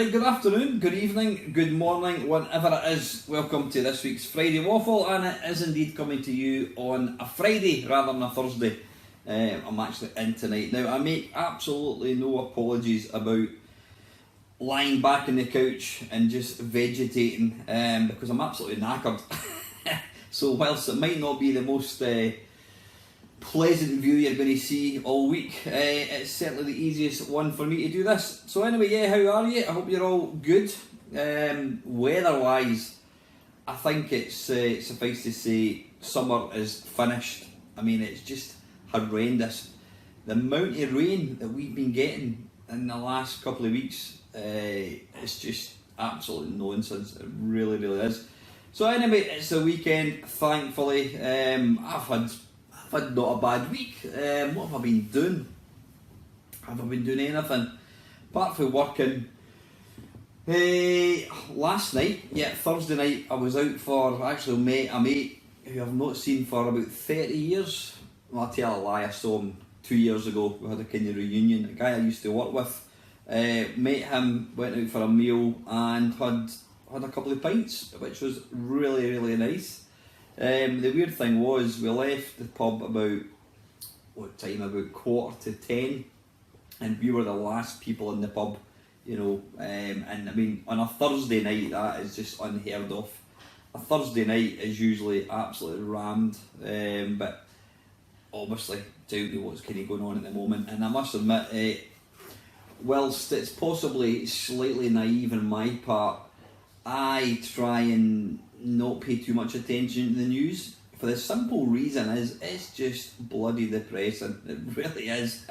Right, good afternoon, good evening, good morning, whenever it is. Welcome to this week's Friday Waffle, and it is indeed coming to you on a Friday rather than a Thursday. I'm actually in tonight. Now, I make absolutely no apologies about lying back on the couch and just vegetating, because I'm absolutely knackered. So whilst it might not be the most pleasant view you're going to see all week, it's certainly the easiest one for me to do this. So anyway, yeah, how are you? I hope you're all good. Weather-wise, I think it's suffice to say summer is finished. I mean, it's just horrendous. The amount of rain that we've been getting in the last couple of weeks, it's just absolute nonsense. It really, really is. So anyway, it's the weekend, thankfully. I've had not a bad week. What have I been doing? Have I been doing anything? Apart from working. Last night, Thursday night, I was out for a mate who I've not seen for about 30 years. Well, I'll tell a lie, I saw him 2 years ago. We had a kind of reunion. A guy I used to work with. Met him, went out for a meal and had a couple of pints, which was really, really nice. The weird thing was, we left the pub about 10:15, and we were the last people in the pub, you know. And I mean, on a Thursday night, that is just unheard of. A Thursday night is usually absolutely rammed, but obviously down to what's kind of going on at the moment. And I must admit, whilst it's possibly slightly naive on my part, I try and not pay too much attention to the news, for the simple reason is it's just bloody depressing. It really is.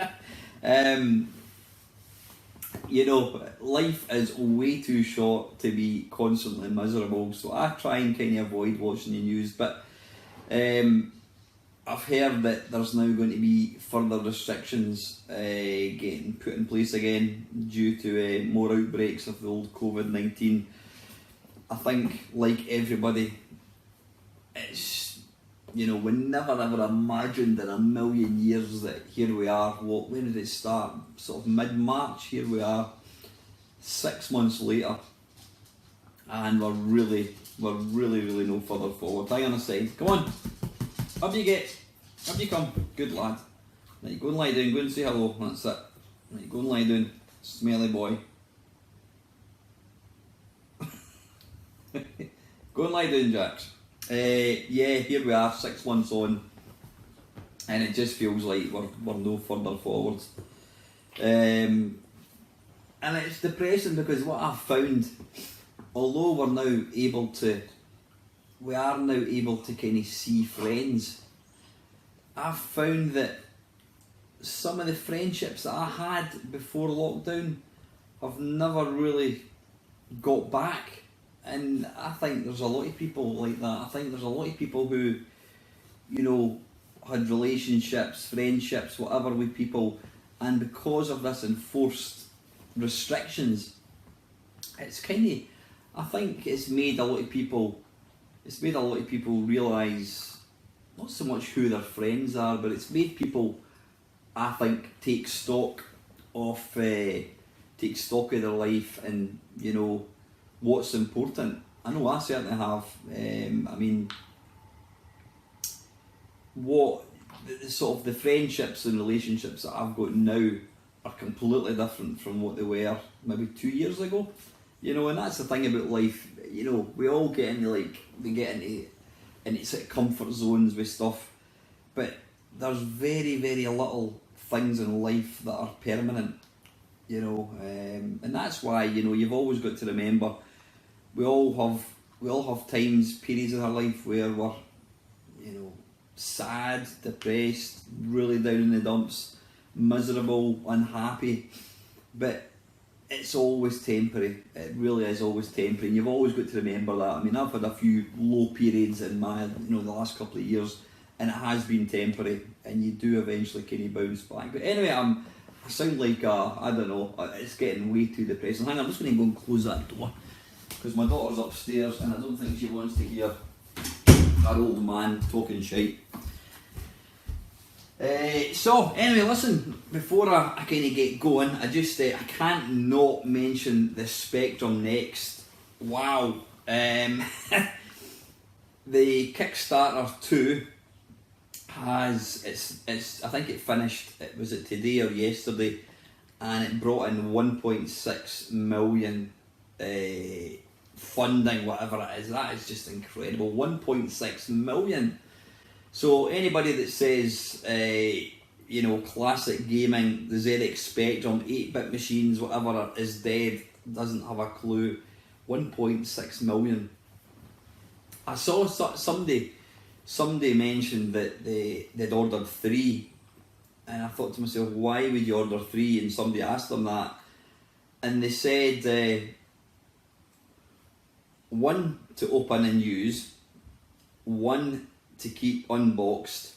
You know, life is way too short to be constantly miserable, so I try and kind of avoid watching the news. But I've heard that there's now going to be further restrictions getting put in place again due to more outbreaks of the old COVID-19. I think, like everybody, it's, you know, we never ever imagined in a million years that here we are. When did it start? Sort of mid-March. Here we are, 6 months later, and we're really no further forward. Hang on a second. Come on, up you get, up you come. Good lad. Right, go and lie down. Go and say hello. That's it. Right, go and lie down, smelly boy. Go and lie down, Jax. Here we are, 6 months on, and it just feels like we're no further forward. And it's depressing because what I've found, although we are now able to kind of see friends, I've found that some of the friendships that I had before lockdown have never really got back. And I think there's a lot of people like that. I think there's a lot of people who, you know, had relationships, friendships, whatever with people, and because of this enforced restrictions, it's kind of, I think it's made a lot of people realise not so much who their friends are, but it's made people, I think, take stock of their life and, you know, what's important. I know I certainly have. I mean, what sort of the friendships and relationships that I've got now are completely different from what they were maybe 2 years ago. You know, and that's the thing about life. You know, we all get into into sort of comfort zones with stuff, but there's very, very little things in life that are permanent. You know, and that's why, you know, you've always got to remember, we all have times, periods in our life where we're, you know, sad, depressed, really down in the dumps, miserable, unhappy, but it's always temporary. It really is always temporary, and you've always got to remember that. I mean, I've had a few low periods in my, you know, the last couple of years, and it has been temporary, and you do eventually kind of bounce back. But anyway, I sound like I don't know, it's getting way too depressing. Hang on, I'm just going to go and close that door, because my daughter's upstairs and I don't think she wants to hear our old man talking shite. So anyway, listen, before I kind of get going, I just I can't not mention the Spectrum Next. Wow. The Kickstarter 2 has, it's I think it finished, was it today or yesterday, and it brought in 1.6 million funding, whatever it is. That is just incredible. 1.6 million. So anybody that says, classic gaming, the ZX Spectrum, 8-bit machines, whatever, is dead, doesn't have a clue. 1.6 million. I saw somebody mentioned that they'd ordered 3, and I thought to myself, why would you order 3? And somebody asked them that, and they said 1 to open and use, 1 to keep unboxed,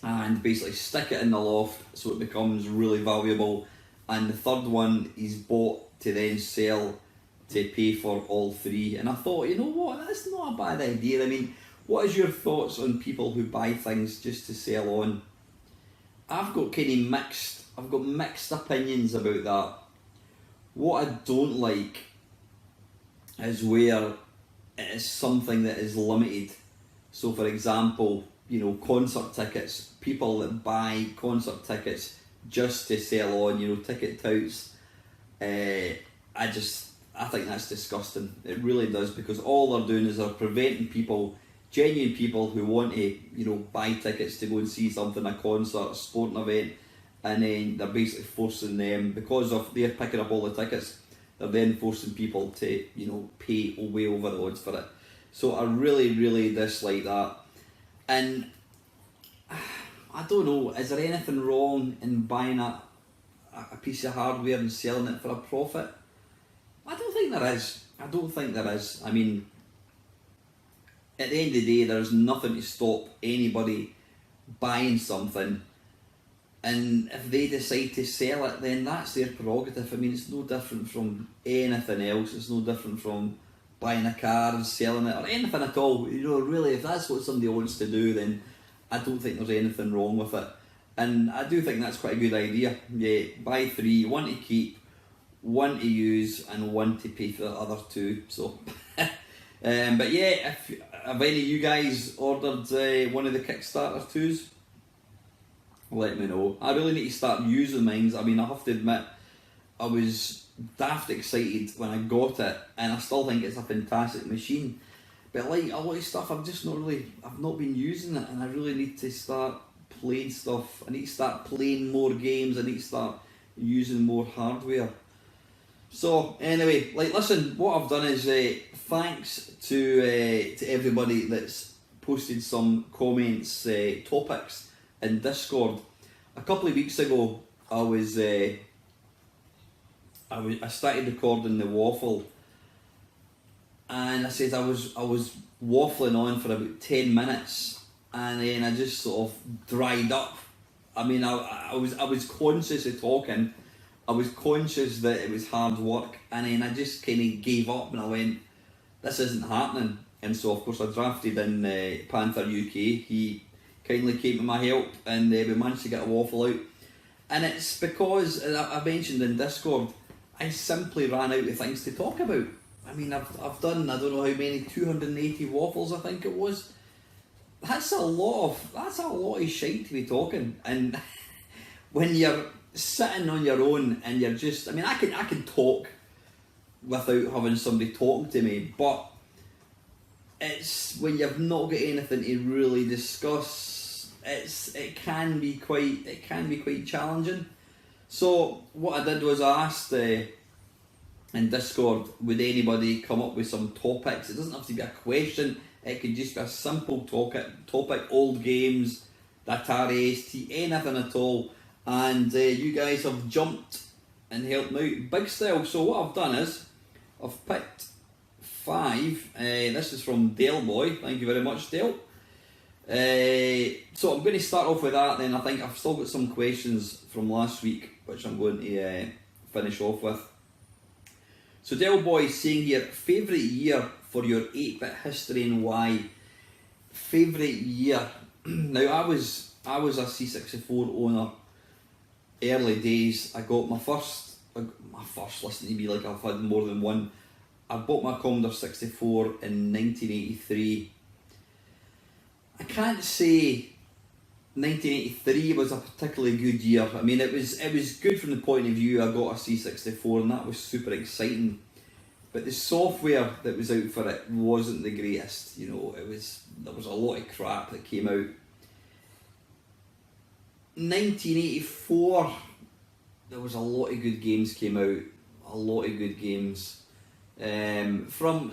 and basically stick it in the loft so it becomes really valuable, and the third one is bought to then sell to pay for all 3. And I thought, you know what, that's not a bad idea. I mean, what is your thoughts on people who buy things just to sell on? I've got mixed opinions about that. What I don't like is where it is something that is limited. So for example, concert tickets, people that buy concert tickets just to sell on, ticket touts, I think that's disgusting. It really does, because all they're doing is they're preventing people, genuine people who want to, buy tickets to go and see something, a concert, a sporting event, and then they're basically forcing them, because of they're picking up all the tickets, they're then forcing people to, pay way over the odds for it. So I really, really dislike that. And I don't know, is there anything wrong in buying a piece of hardware and selling it for a profit? I don't think there is. I mean, at the end of the day, there's nothing to stop anybody buying something, and if they decide to sell it, then that's their prerogative. I mean, it's no different from anything else. It's no different from buying a car and selling it, or anything at all. Really, if that's what somebody wants to do, then I don't think there's anything wrong with it. And I do think that's quite a good idea. Yeah, buy 3, 1 to keep, 1 to use, and 1 to pay for the other 2. So, but yeah, have any of you guys ordered one of the Kickstarter 2s? Let me know. I really need to start using mine. I mean, I have to admit, I was daft excited when I got it, and I still think it's a fantastic machine. But like a lot of stuff, I've not been using it, and I really need to start playing stuff. I need to start playing more games. I need to start using more hardware. So anyway, listen, what I've done is thanks to everybody that's posted some comments, topics in Discord. A couple of weeks ago, I started recording the waffle, and I said I was waffling on for about 10 minutes, and then I just sort of dried up. I mean, I was conscious of talking. I was conscious that it was hard work, and then I just kind of gave up, and I went, this isn't happening. And so of course I drafted in Panther UK. He kindly came to my help, and we managed to get a waffle out. And it's because, I mentioned in Discord, I simply ran out of things to talk about. I mean, I've done, I don't know how many, 280 waffles I think it was. That's a lot of shite to be talking. And when you're sitting on your own and you're just, I mean, I can talk without having somebody talking to me, but it's when you've not got anything to really discuss, it can be quite challenging. So what I did was I asked in Discord, would anybody come up with some topics? It doesn't have to be a question, it could just be a simple topic, old games, the Atari ST, anything at all. And you guys have jumped and helped me out big style. So what I've done is, I've picked 5. This is from Dale Boy, thank you very much, Dale. So I'm going to start off with that, then I think I've still got some questions from last week, which I'm going to finish off with. So Dale Boy is saying here, favourite year for your 8-bit history and why? Favourite year? Now I was I was a C64 owner early days. I got my first, listen to me like I've had more than one. I bought my Commodore 64 in 1983. I can't say 1983 was a particularly good year. I mean, it was good from the point of view I got a C64 and that was super exciting. But the software that was out for it wasn't the greatest. You know, there was a lot of crap that came out. 1984, there was a lot of good games came out. A lot of good games. I'd probably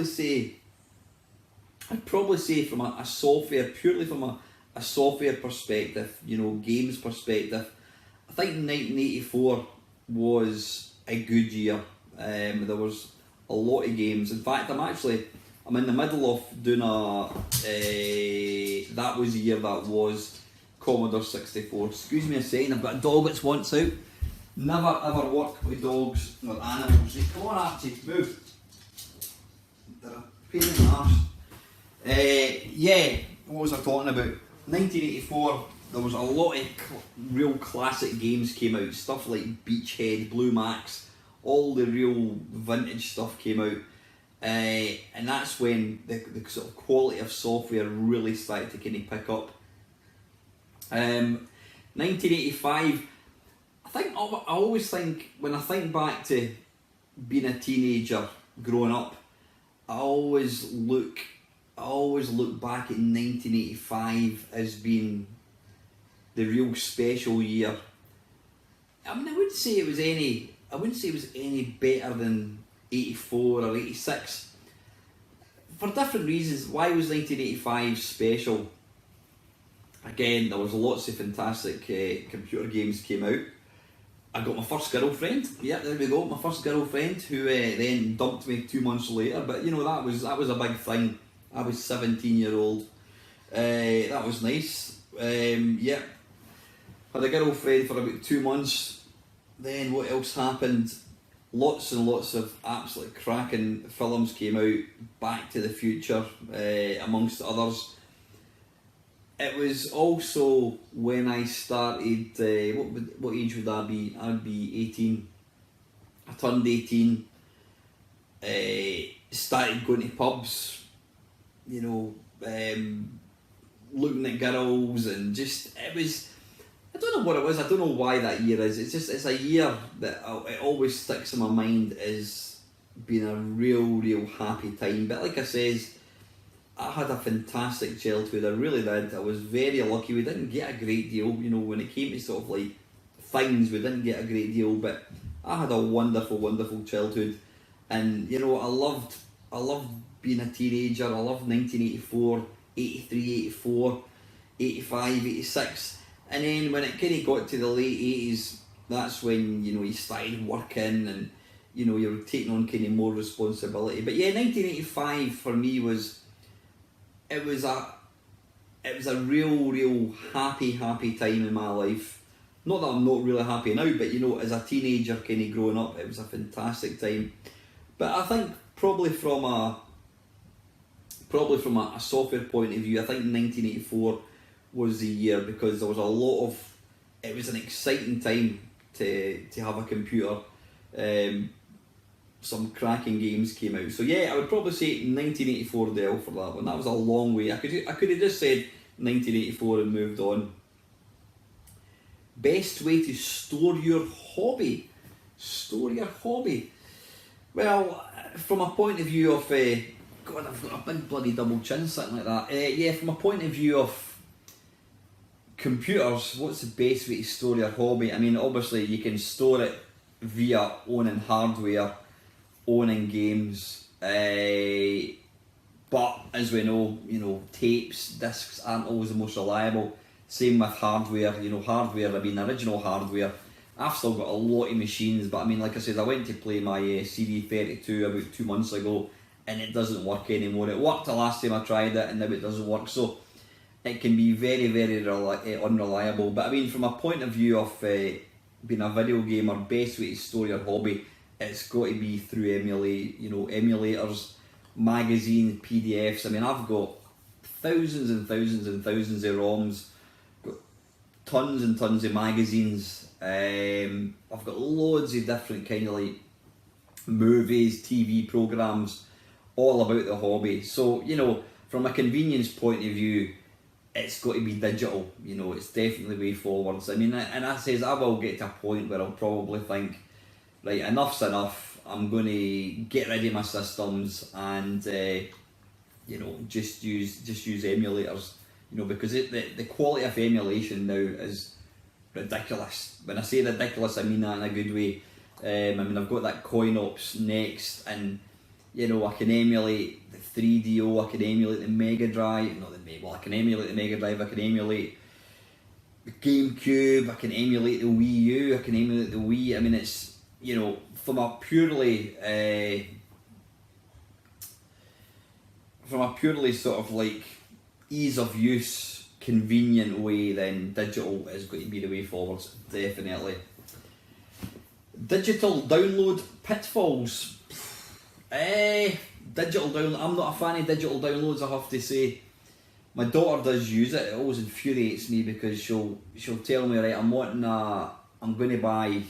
say from a software, purely from a software perspective, you know, games perspective, I think 1984 was a good year. There was a lot of games. In fact, I'm in the middle of doing that was the year that was Commodore 64. Excuse me a second, I've got a dog that wants out. Never ever work with dogs or animals. Come on, Archie, move. They're a pain in the arse. What was I talking about? 1984, there was a lot of real classic games came out. Stuff like Beachhead, Blue Max, all the real vintage stuff came out. And that's when the sort of quality of software really started to kind of pick up. 1985, I always think, when I think back to being a teenager, growing up, I always look back at 1985 as being the real special year. I mean, I wouldn't say it was any better than 84 or 86. For different reasons. Why was 1985 special? Again, there was lots of fantastic computer games came out. I got my first girlfriend. Yeah, there we go. My first girlfriend, who then dumped me 2 months later. But you know, that was a big thing. I was 17-year-old. That was nice. Yeah, had a girlfriend for about 2 months. Then what else happened? Lots and lots of absolutely cracking films came out. Back to the Future, amongst others. It was also when I started, what age would I be? I'd be 18. I turned 18, started going to pubs, you know, looking at girls, and just, it was, I don't know what it was, I don't know why that year is. It's a year that it always sticks in my mind as being a real happy time. But like I says, I had a fantastic childhood, I really did. I was very lucky. We didn't get a great deal, you know, when it came to sort of like things, we didn't get a great deal, but I had a wonderful childhood. And you know, I loved being a teenager. I loved 1984, 83, 84, 85, 86. And then when it kind of got to the late 80s, that's when, you know, you started working and, you know, you were taking on kind of more responsibility. But yeah, 1985 for me was, it was a real happy time in my life. Not that I'm not really happy now, but you know, as a teenager kind of growing up, it was a fantastic time. But I think probably from a software point of view, I think 1984 was the year, because there was it was an exciting time to have a computer. Some cracking games came out. So yeah, I would probably say 1984 Dell for that one. That was a long way. I could have just said 1984 and moved on. Best way to store your hobby. Store your hobby. Well, from a point of view of God, I've got a big bloody double chin, something like that. Yeah, from a point of view of computers, what's the best way to store your hobby? I mean, obviously you can store it via owning hardware, owning games, but as we know, you know, tapes, discs aren't always the most reliable. Same with hardware, you know, I mean original hardware. I've still got a lot of machines, but I mean, like I said, I went to play my CD32 about 2 months ago and it doesn't work anymore. It worked the last time I tried it and now it doesn't work, so it can be very unreliable. But I mean, from a point of view of being a video gamer, best way to store your hobby, it's got to be through emulators, magazines, PDFs. I mean, I've got thousands and thousands and thousands of ROMs, got tons and tons of magazines. I've got loads of different kind of like movies, TV programs, all about the hobby. So, you know, from a convenience point of view, it's got to be digital. You know, it's definitely the way forwards. I mean, and I says I will get to a point where I'll probably think, right, enough's enough. I'm going to get rid of my systems and you know, just use emulators. You know, because the quality of emulation now is ridiculous. When I say ridiculous, I mean that in a good way. I mean, I've got that CoinOps Next, and you know, I can emulate the 3DO, I can emulate the Mega Drive, I can emulate the Mega Drive, I can emulate the GameCube, I can emulate the Wii U, I can emulate the Wii. I mean, it's, you know, from a purely sort of like ease of use, convenient way, then digital is going to be the way forwards, definitely. Digital download pitfalls. Digital download. I'm not a fan of digital downloads, I have to say. My daughter does use it. It always infuriates me because she'll tell me, right, I'm going to buy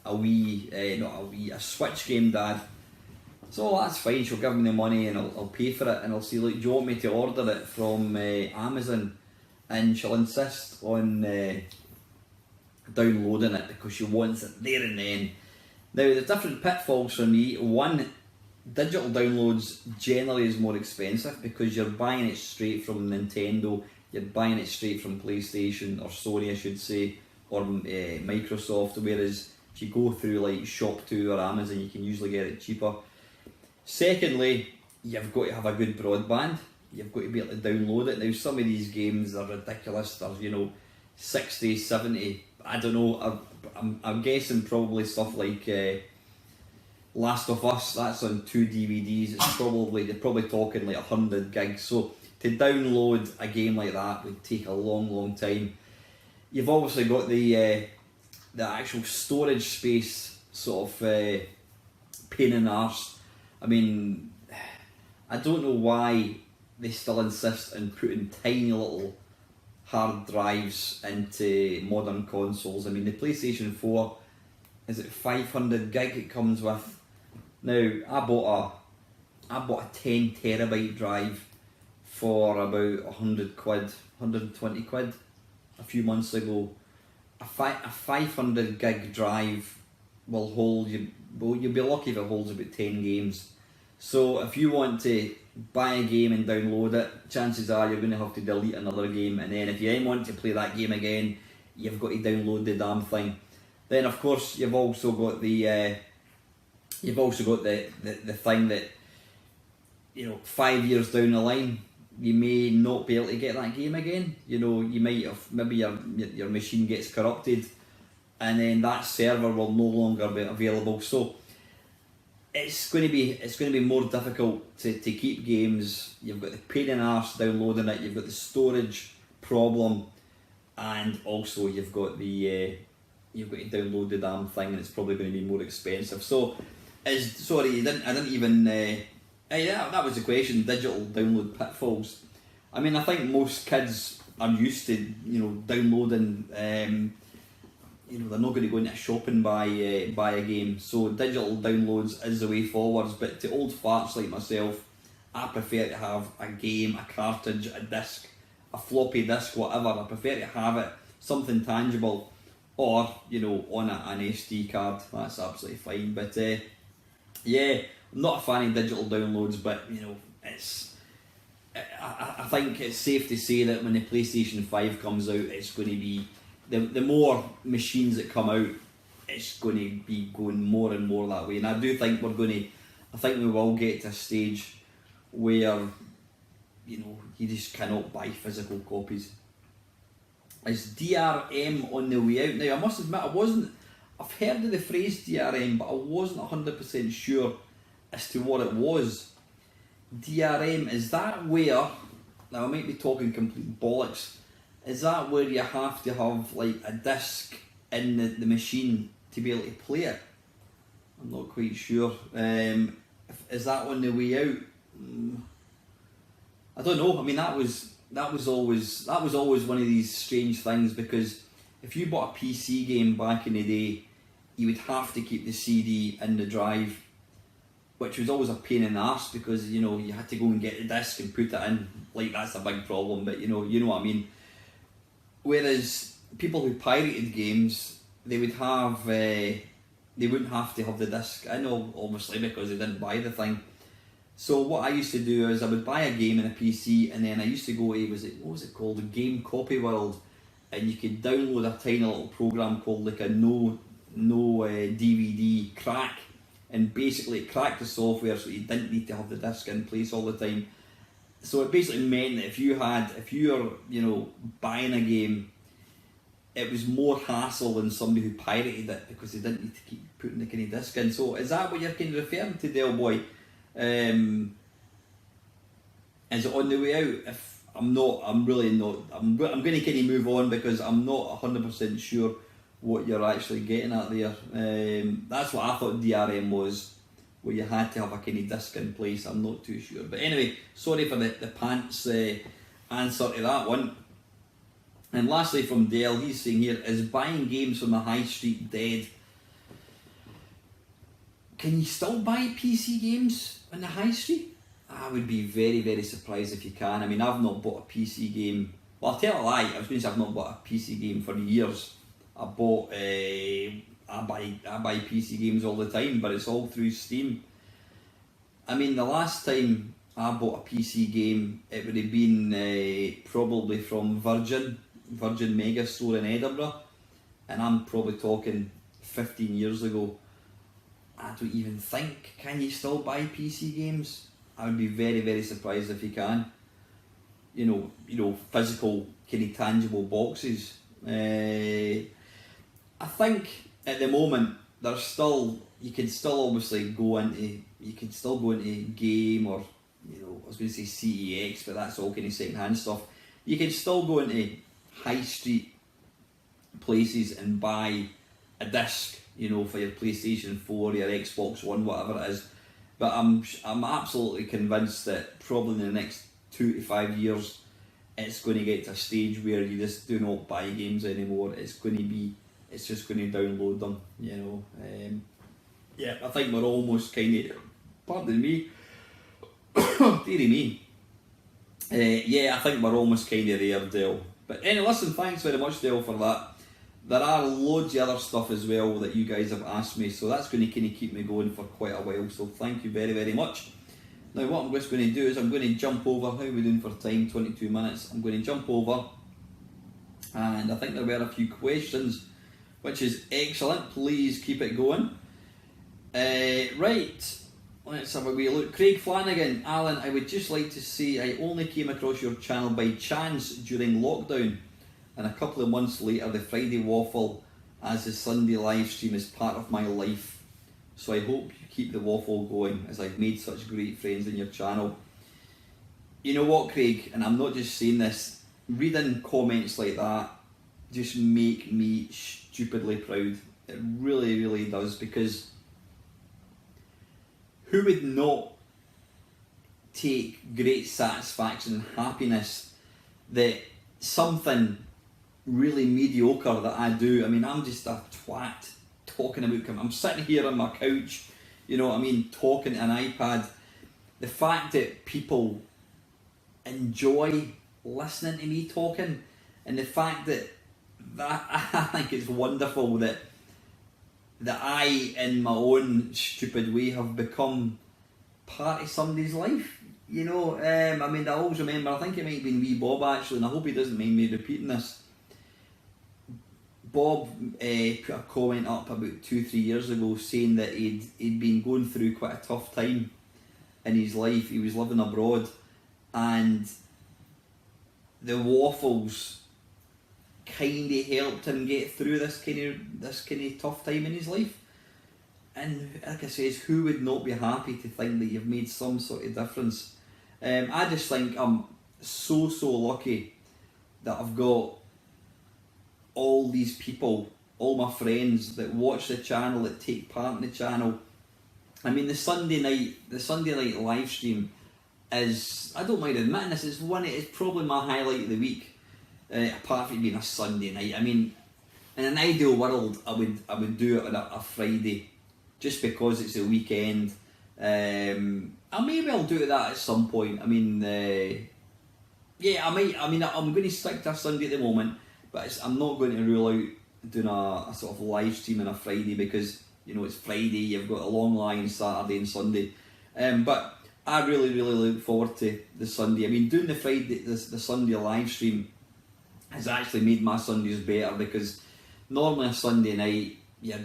a Switch game, Dad. So that's fine. She'll give me the money and I'll pay for it, and I'll say, look, do you want me to order it from Amazon? And she'll insist on downloading it because she wants it there and then. Now, there's different pitfalls for me. One, digital downloads generally is more expensive because you're buying it straight from Nintendo, you're buying it straight from PlayStation, or Sony I should say, or Microsoft, whereas if you go through like Shop2 or Amazon, you can usually get it cheaper. Secondly, you've got to have a good broadband, you've got to be able to download it. Now, some of these games are ridiculous, they're, you know, 60, 70, I don't know, I'm guessing probably stuff like Last of Us, that's on 2 DVDs, they're probably talking like 100 gigs, so to download a game like that would take a long time. You've obviously got the actual storage space sort of pain in the arse. I mean, I don't know why they still insist on putting tiny little hard drives into modern consoles. I mean, the PlayStation 4, is it 500 gig it comes with? Now, I bought a 10 terabyte drive for about 100 quid, 120 quid a few months ago. A 500 gig drive will hold you, well, you'll be lucky if it holds about 10 games. So if you want to buy a game and download it, chances are you're going to have to delete another game, and then if you then want to play that game again, you've got to download the damn thing. Then of course you've also got the thing that, you know, 5 years down the line you may not be able to get that game again. You know, you might have, maybe your machine gets corrupted and then that server will no longer be available. So it's going to be more difficult to keep games. You've got the pain in the arse downloading it, you've got the storage problem, and also you've got to download the damn thing, and it's probably going to be more expensive. So that was the question, digital download pitfalls. I mean, I think most kids are used to, you know, downloading, you know, they're not going to go into a shop and buy a game. So digital downloads is the way forwards, but to old farts like myself, I prefer to have a game, a cartridge, a disc, a floppy disk, whatever. I prefer to have it, something tangible, or, you know, on an SD card. That's absolutely fine. But yeah, I'm not a fan of digital downloads, but you know, I think it's safe to say that when the PlayStation 5 comes out, it's going to be, the more machines that come out, it's going to be going more and more that way. And I do think we will get to a stage where, you know, you just cannot buy physical copies. Is DRM on the way out? Now, I must admit, I've heard of the phrase DRM, but I wasn't 100% sure as to what it was. DRM, is that where, now I might be talking complete bollocks, is that where you have to have like a disc in the machine to be able to play it? I'm not quite sure. Is that on the way out? I don't know. I mean, that was always one of these strange things, because if you bought a PC game back in the day, you would have to keep the CD in the drive, which was always a pain in the arse, because you know you had to go and get the disc and put it in. Like, that's a big problem, but you know what I mean. Whereas people who pirated games, they would have they wouldn't have to have the disc in, obviously, because they didn't buy the thing. So what I used to do is I would buy a game in a PC, and then I used to go to, what was it called, the Game Copy World, and you could download a tiny little program called like a no DVD crack, and basically it cracked the software so you didn't need to have the disc in place all the time. So it basically meant that if you were buying a game, it was more hassle than somebody who pirated it, because they didn't need to keep putting the kind of disc in. So is that what you're kind of referring to, Del Boy? Is it on the way out? If I'm not, I'm really not. I'm going to kind of move on, because I'm not 100% sure what you're actually getting at there. That's what I thought DRM was, where you had to have a kind of disc in place. I'm not too sure. But anyway, sorry for the pants answer to that one. And lastly from Dale, he's saying here, is buying games from the high street dead? Can you still buy PC games on the high street? I would be very, very surprised if you can. I mean, I've not bought a PC game. Well, I'll tell a lie. I was going to say I've not bought a PC game for years. I buy PC games all the time, but it's all through Steam. I mean, the last time I bought a PC game, it would have been probably from Virgin Mega Store in Edinburgh, and I'm probably talking 15 years ago. I don't even think, can you still buy PC games? I would be very, very surprised if you can. You know, physical, kind of tangible boxes. I think at the moment you can still obviously go into game, or I was going to say CEX, but that's all kind of second hand stuff. You can still go into high street places and buy a disc, for your PlayStation 4, your Xbox One, whatever it is. But I'm absolutely convinced that probably in the next 2 to 5 years, it's going to get to a stage where you just do not buy games anymore. It's just going to download them, Yeah, I think we're almost kind of, pardon me, dearie me. Yeah, I think we're almost kind of there, Dale. But anyway, listen, thanks very much, Dale, for that. There are loads of other stuff as well that you guys have asked me, so that's going to kind of keep me going for quite a while, so thank you very, very much. Now what I'm just going to do is I'm going to jump over, how are we doing for time, 22 minutes, I'm going to jump over, and I think there were a few questions, which is excellent, please keep it going. Right, let's have a wee look. Craig Flanagan, Alan, I would just like to say I only came across your channel by chance during lockdown, and a couple of months later the Friday Waffle as the Sunday live stream is part of my life. So I hope you keep the waffle going, as I've made such great friends in your channel. You know what, Craig, and I'm not just saying this, reading comments like that just make me stupidly proud. It really, really does, because who would not take great satisfaction and happiness that something really mediocre that I do, I mean, I'm just a twat talking about, I'm sitting here on my couch, talking to an iPad. The fact that people enjoy listening to me talking, and the fact that I think it's wonderful that I, in my own stupid way, have become part of somebody's life. I mean, I always remember, I think it might have been wee Bob actually, and I hope he doesn't mind me repeating this. Bob put a comment up about 2-3 years ago saying that he'd been going through quite a tough time in his life. He was living abroad, and the waffles kind of helped him get through this kind of tough time in his life. And like I says, who would not be happy to think that you've made some sort of difference? I just think I'm so lucky that I've got all these people, all my friends that watch the channel, that take part in the channel. I mean, the Sunday night live stream, is, I don't mind admitting this, it's probably my highlight of the week, apart from being a Sunday night. I mean, in an ideal world, I would do it on a Friday, just because it's a weekend. Maybe I'll do that at some point. I mean, yeah, I might. I mean, I'm going to stick to a Sunday at the moment, but I'm not going to rule out doing a sort of live stream on a Friday, because it's Friday. You've got a long line Saturday and Sunday, but I really look forward to the Sunday. I mean, doing the Sunday live stream has actually made my Sundays better, because normally a Sunday night you're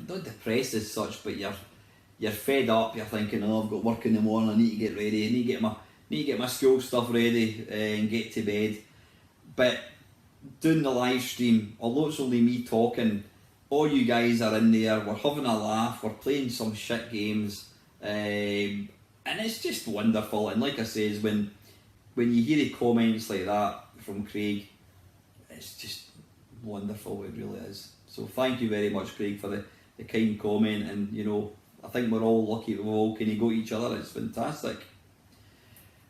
not depressed as such, but you're fed up. You're thinking, oh, I've got work in the morning. I need to get ready. I need to get my school stuff ready and get to bed. But doing the live stream, although it's only me talking, all you guys are in there. We're having a laugh. We're playing some shit games, and it's just wonderful. And like I says, when you hear the comments like that from Craig, it's just wonderful. It really is. So thank you very much, Craig, for the kind comment. And I think we're all lucky we've all kind of got each other. It's fantastic.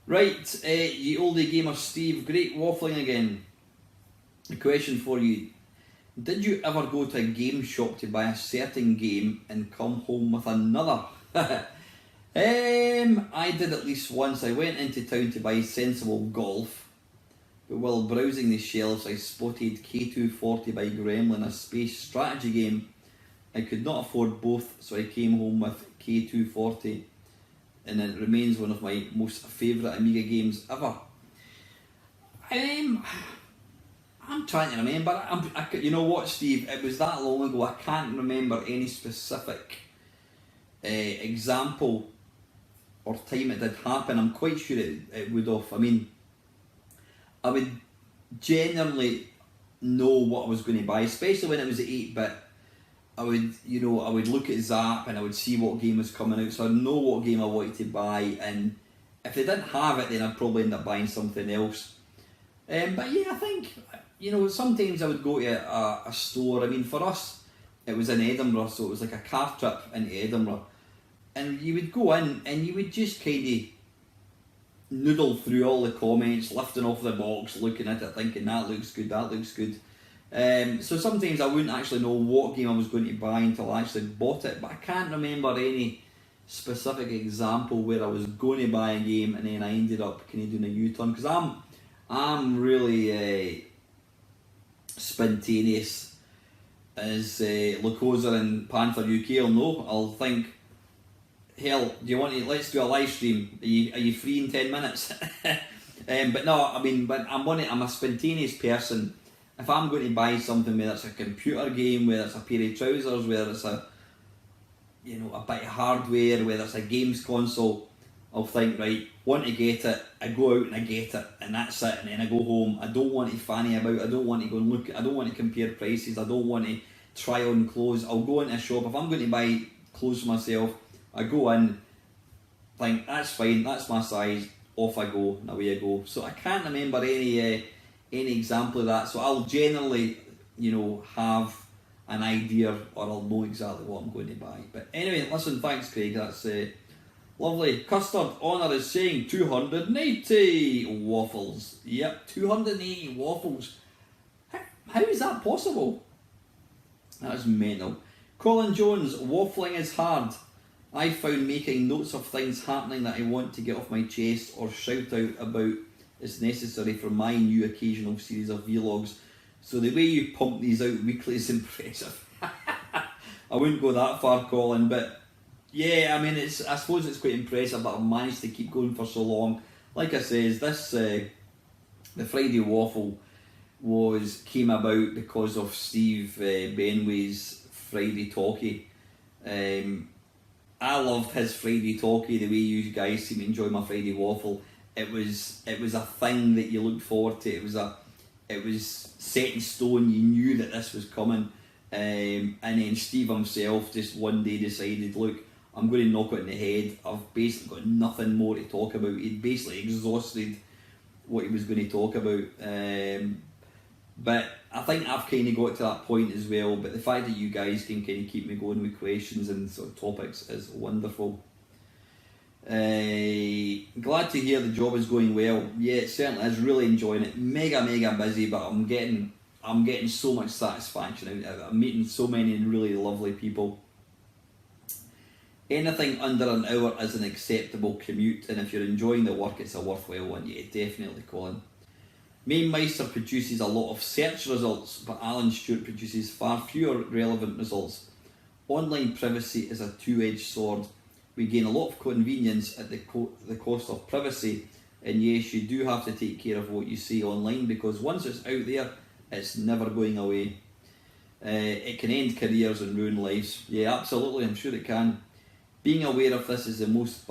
Right, you oldie gamer Steve, great waffling again. A question for you: did you ever go to a game shop to buy a certain game and come home with another? I did at least once. I went into town to buy Sensible Golf, but while browsing the shelves I spotted K240 by Gremlin, a space strategy game. I could not afford both, so I came home with K240, and it remains one of my most favourite Amiga games ever. I'm trying to remember. You know what, Steve? It was that long ago. I can't remember any specific example or time it did happen. I'm quite sure it would have. I mean, I would genuinely know what I was going to buy, especially when it was 8-bit. I would look at Zap and I would see what game was coming out, so I'd know what game I wanted to buy, and if they didn't have it, then I'd probably end up buying something else. But yeah, I think, sometimes I would go to a store. I mean, for us, it was in Edinburgh, so it was like a car trip into Edinburgh, and you would go in and you would just kind of noodle through all the comments, lifting off the box, looking at it, thinking that looks good, that looks good. So sometimes I wouldn't actually know what game I was going to buy until I actually bought it, but I can't remember any specific example where I was going to buy a game and then I ended up kind of doing a U-turn, because I'm really spontaneous, as Lacosa and Panther UK will know. I'll think, hell, do you want to, let's do a live stream, are you free in 10 minutes? But no, I mean, but I'm a spontaneous person. If I'm going to buy something, whether it's a computer game, whether it's a pair of trousers, whether it's a bit of hardware, whether it's a games console, I'll think, right, want to get it, I go out and I get it, and that's it, and then I go home. I don't want to fanny about, I don't want to go and look, I don't want to compare prices, I don't want to try on clothes. I'll go into a shop, if I'm going to buy clothes for myself, I go in, think, that's fine, that's my size, off I go, and away I go. So I can't remember any example of that, so I'll generally, have an idea, or I'll know exactly what I'm going to buy. But anyway, listen, thanks Craig, that's lovely. Custard Honour is saying 280 waffles. Yep, 280 waffles. How is that possible? That's mental. Colin Jones, waffling is hard. I found making notes of things happening that I want to get off my chest or shout out about is necessary for my new occasional series of vlogs. So the way you pump these out weekly is impressive. I wouldn't go that far, Colin, but yeah, I mean, I suppose it's quite impressive that I've managed to keep going for so long. Like I says, this the Friday Waffle came about because of Steve Benway's Friday Talkie. I loved his Friday Talkie, the way you guys seem to enjoy my Friday Waffle. It was a thing that you looked forward to. It was set in stone. You knew that this was coming, and then Steve himself just one day decided, look, I'm going to knock it in the head. I've basically got nothing more to talk about. He'd basically exhausted what he was going to talk about. But I think I've kind of got to that point as well. But the fact that you guys can kind of keep me going with questions and sort of topics is wonderful. Glad to hear the job is going well. Yeah, it certainly is. Really enjoying it. Mega busy, but I'm getting so much satisfaction out of it. I'm meeting so many really lovely people. Anything under an hour is an acceptable commute, and if you're enjoying the work, it's a worthwhile one. Yeah, definitely, Colin. Mainmeister produces a lot of search results, but Alan Stewart produces far fewer relevant results. Online privacy is a two-edged sword. We gain a lot of convenience at the cost of privacy, and yes, you do have to take care of what you say online, because once it's out there, it's never going away. It can end careers and ruin lives. Yeah, absolutely, I'm sure it can. Being aware of this is most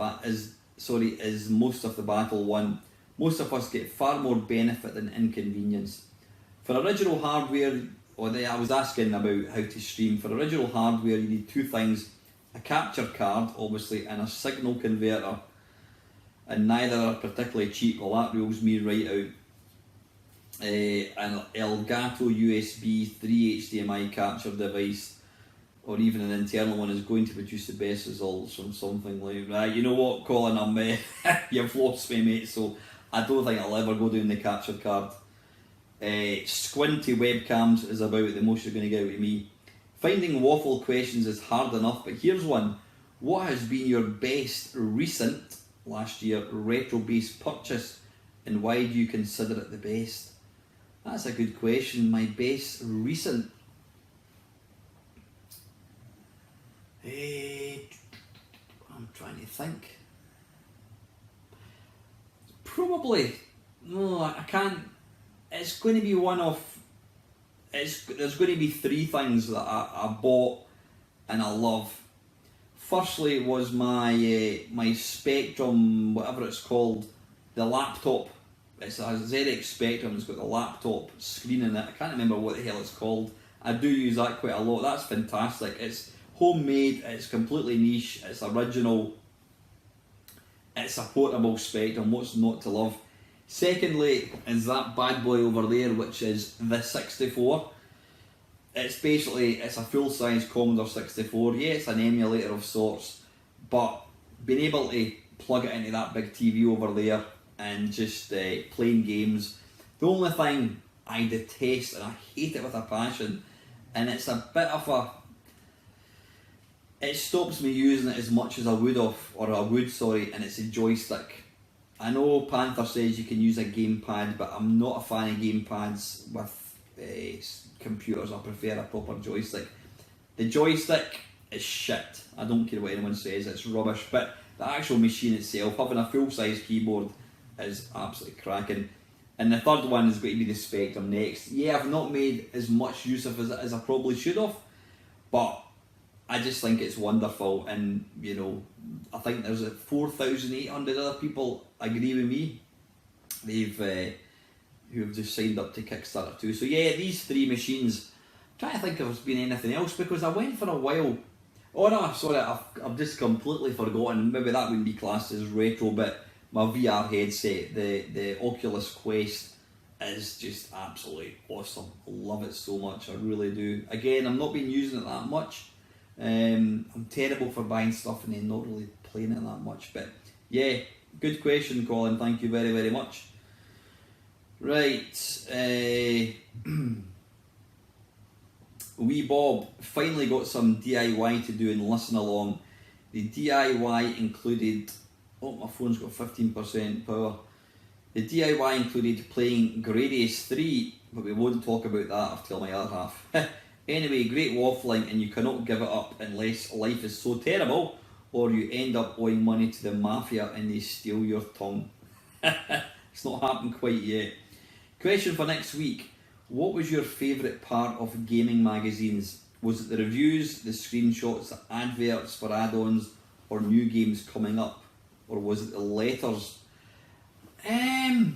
of the battle won. Most of us get far more benefit than inconvenience. For original hardware, I was asking about how to stream. For original hardware, you need two things: a capture card, obviously, and a signal converter. And neither are particularly cheap. Well, that rules me right out. An Elgato USB 3 HDMI capture device, or even an internal one, is going to produce the best results from something like that. You know what, Colin, you've lost me, mate, so I don't think I'll ever go down the capture card. Squinty webcams is about the most you're going to get out of me. Finding waffle questions is hard enough, but here's one. What has been your best recent, last year, retro-based purchase, and why do you consider it the best? That's a good question. My best recent... I'm trying to think. Probably, no, I can't. It's going to be one of. There's going to be three things that I bought and I love. Firstly, was my Spectrum, whatever it's called, the laptop. It's a ZX Spectrum. It's got the laptop screen in it. I can't remember what the hell it's called. I do use that quite a lot. That's fantastic. It's homemade, it's completely niche, it's original, it's a portable Spectrum. What's not to love? Secondly is that bad boy over there, which is the 64. It's a full-size Commodore 64. Yeah, it's an emulator of sorts, but being able to plug it into that big TV over there and just playing games. The only thing I detest, and I hate it with a passion, and it's a bit of a... It stops me using it as much as I would, and it's a joystick. I know Panther says you can use a gamepad, but I'm not a fan of gamepads with computers. I prefer a proper joystick. The joystick is shit. I don't care what anyone says, it's rubbish, but the actual machine itself, having a full-size keyboard, is absolutely cracking. And the third one is going to be the Spectrum next. Yeah, I've not made as much use of it as I probably should have, but I just think it's wonderful, and you know, I think there's 4,800 other people agree with me. Who have just signed up to Kickstarter too. So yeah, these three machines. I'm trying to think if there's been anything else, because I went for a while. Oh no, sorry, I've just completely forgotten. Maybe that wouldn't be classed as retro, but my VR headset, the Oculus Quest, is just absolutely awesome. I love it so much, I really do. Again, I've not been using it that much. I'm terrible for buying stuff and then not really playing it that much, but yeah, good question, Colin, thank you very, very much. Right, wee Bob finally got some DIY to do and listen along. The DIY included, oh, my phone's got 15% power. The DIY included playing Gradius 3, but we won't talk about that until my other half. Anyway, great waffling, and you cannot give it up unless life is so terrible or you end up owing money to the mafia and they steal your tongue. It's not happened quite yet. Question for next week. What was your favourite part of gaming magazines? Was it the reviews, the screenshots, the adverts for add-ons, or new games coming up? Or was it the letters? I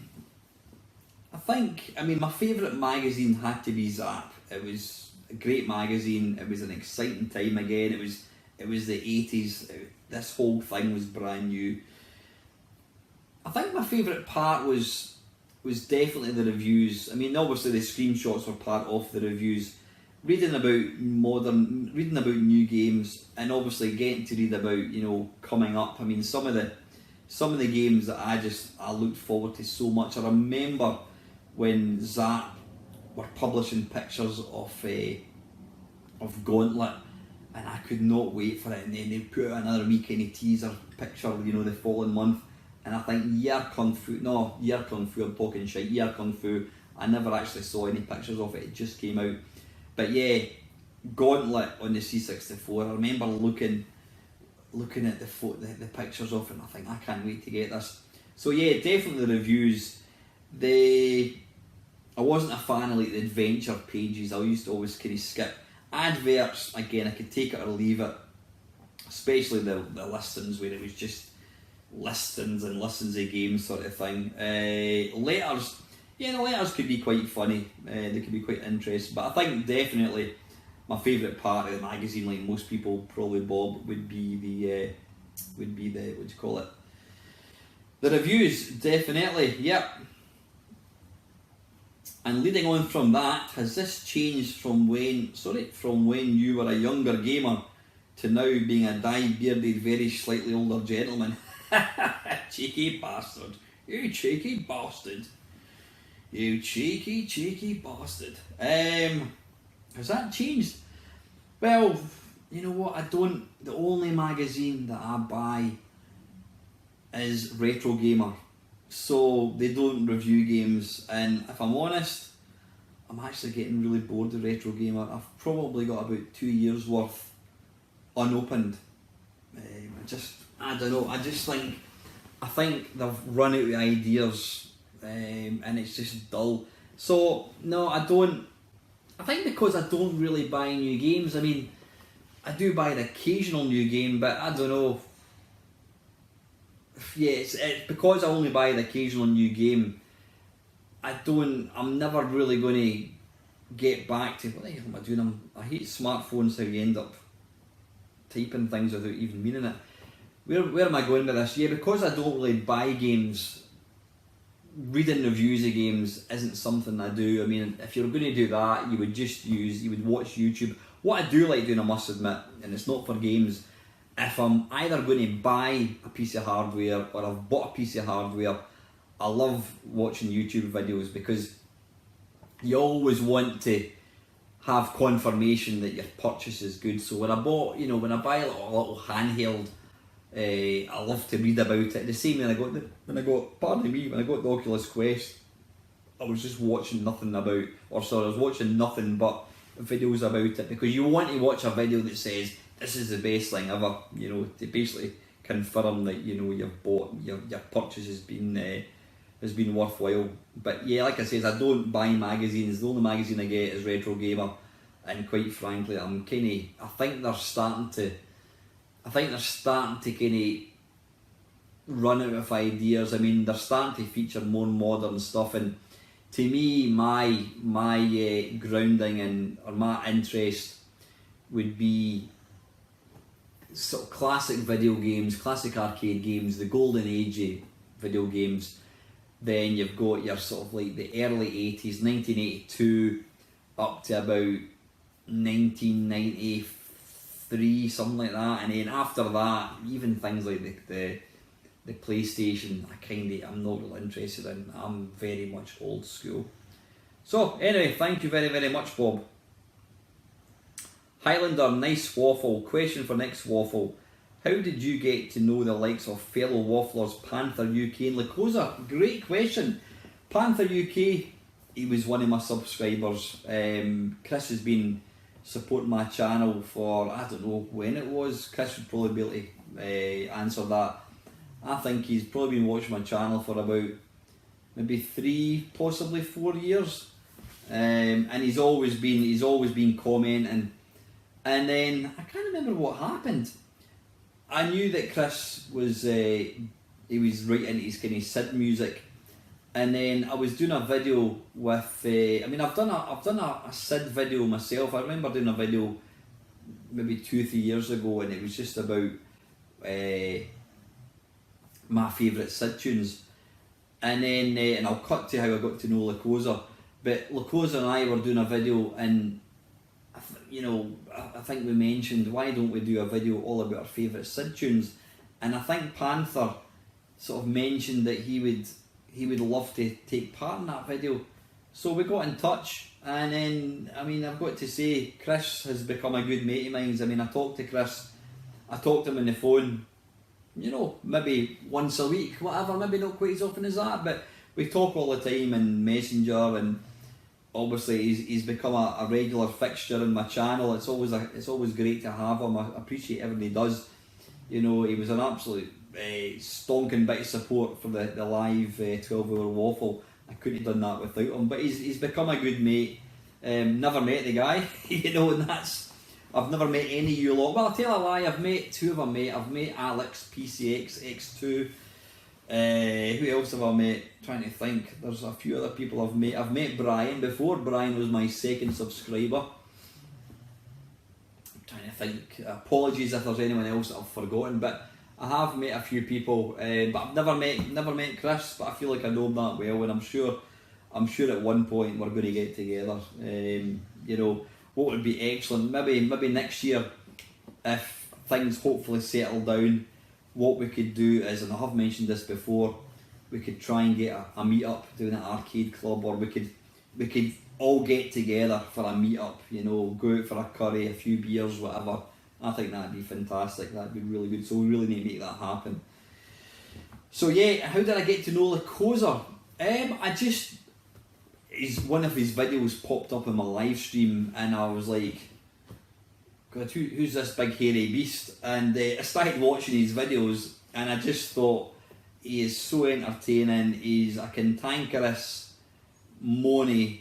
mean, my favourite magazine had to be Zap. It was a great magazine. It was an exciting time again. It was the 80s. This whole thing was brand new. I think my favourite part was definitely the reviews. I mean, obviously the screenshots were part of the reviews. Reading about new games, and obviously getting to read about, you know, coming up. I mean, some of the some of the games that I looked forward to so much. I remember when Zap were publishing pictures of Gauntlet, and I could not wait for it, and then they put out another wee kind of teaser picture, you know, the following month, and I think Year Kung Fu, I'm talking shit, Year Kung Fu, I never actually saw any pictures of it, it just came out. But yeah, Gauntlet on the C64, I remember looking at the pictures of it, and I think I can't wait to get this. So yeah, definitely the reviews. I wasn't a fan of like the adventure pages. I used to always kind of skip adverts. Again, I could take it or leave it, especially the listings where it was just listings and listings of games sort of thing. Letters, yeah, the letters could be quite funny. They could be quite interesting. But I think definitely my favourite part of the magazine, like most people probably, Bob, would be the what do you call it? The reviews, definitely. Yep. And leading on from that, has this changed from when you were a younger gamer to now being a dye-bearded, very slightly older gentleman? Cheeky bastard. You cheeky bastard. You cheeky bastard. Has that changed? Well, you know what, the only magazine that I buy is Retro Gamer. So they don't review games, and if I'm honest, I'm actually getting really bored of Retro Gamer. I've probably got about 2 years worth unopened. I don't know, I think they've run out of ideas, and it's just dull. So no, I think because I don't really buy new games. I mean, I do buy an occasional new game, but I don't know. Yeah, it's because I only buy the occasional new game. I'm never really going to get back to what the hell am I doing? I hate smartphones, how you end up typing things without even meaning it. Where am I going with this? Yeah, because I don't really buy games, reading reviews of games isn't something I do. I mean, if you're going to do that, you would watch YouTube. What I do like doing, I must admit, and it's not for games, if I'm either going to buy a piece of hardware or I've bought a piece of hardware, I love watching YouTube videos because you always want to have confirmation that your purchase is good. So when I buy a little handheld, I love to read about it. The same when I got the Oculus Quest, I was just watching I was watching nothing but videos about it, because you want to watch a video that says this is the best thing ever, you know, to basically confirm that, you know, you've bought, your purchase has been worthwhile. But yeah, like I said, I don't buy magazines. The only magazine I get is Retro Gamer, and quite frankly, I think they're starting to kind of run out of ideas. I mean, they're starting to feature more modern stuff, and to me, my grounding or my interest would be sort of classic video games, classic arcade games, the golden age of video games. Then you've got your sort of like the early 80s, 1982 up to about 1993, something like that. And then after that, even things like the PlayStation, I'm not really interested in. I'm very much old school. So anyway, thank you very, very much, Bob. Highlander, nice waffle. Question for next waffle. How did you get to know the likes of fellow wafflers Panther UK and Lacosa? Great question. Panther UK, he was one of my subscribers. Chris has been supporting my channel for, I don't know when it was. Chris would probably be able to answer that. I think he's probably been watching my channel for about maybe 3, possibly 4 years. And he's always been commenting. And then I can't remember what happened. I knew that Chris was he was right into his kind of Sid music, and then I was doing a video with. I've done a Sid video myself. I remember doing a video maybe 2-3 years ago, and it was just about my favourite Sid tunes, and then and I'll cut to how I got to know Lacosa. But Lacosa and I were doing a video, and I think we mentioned, why don't we do a video all about our favourite Sid tunes? And I think Panther sort of mentioned that he would love to take part in that video. So we got in touch, and then, I mean, I've got to say, Chris has become a good mate of mine. I mean, I talk to Chris, I talk to him on the phone, you know, maybe once a week, whatever, maybe not quite as often as that, but we talk all the time in Messenger, and obviously he's become a regular fixture in my channel. It's always great to have him. I appreciate everything he does. You know, he was an absolute stonking bit of support for the live 12-hour waffle. I couldn't have done that without him, but he's become a good mate. Never met the guy, you know, and I've never met any of you lot. Well, I'll tell you a lie, I've met two of them, mate. I've met Alex, PCX, X2. Who else have I met? Trying to think. There's a few other people I've met. I've met Brian before. Brian was my second subscriber. I'm trying to think. Apologies if there's anyone else that I've forgotten, but I have met a few people. But I've never met Chris. But I feel like I know him that well, and I'm sure at one point we're going to get together. You know, what would be excellent? Maybe next year, if things hopefully settle down. What we could do is, and I have mentioned this before, we could try and get a meet-up doing an arcade club, or we could all get together for a meet-up, you know, go out for a curry, a few beers, whatever. I think that'd be fantastic, that'd be really good, so we really need to make that happen. So yeah, how did I get to know Lacosa? One of his videos popped up in my live stream, and I was like, God, who's this big hairy beast? And I started watching his videos, and I just thought, he is so entertaining. He's a cantankerous, moany,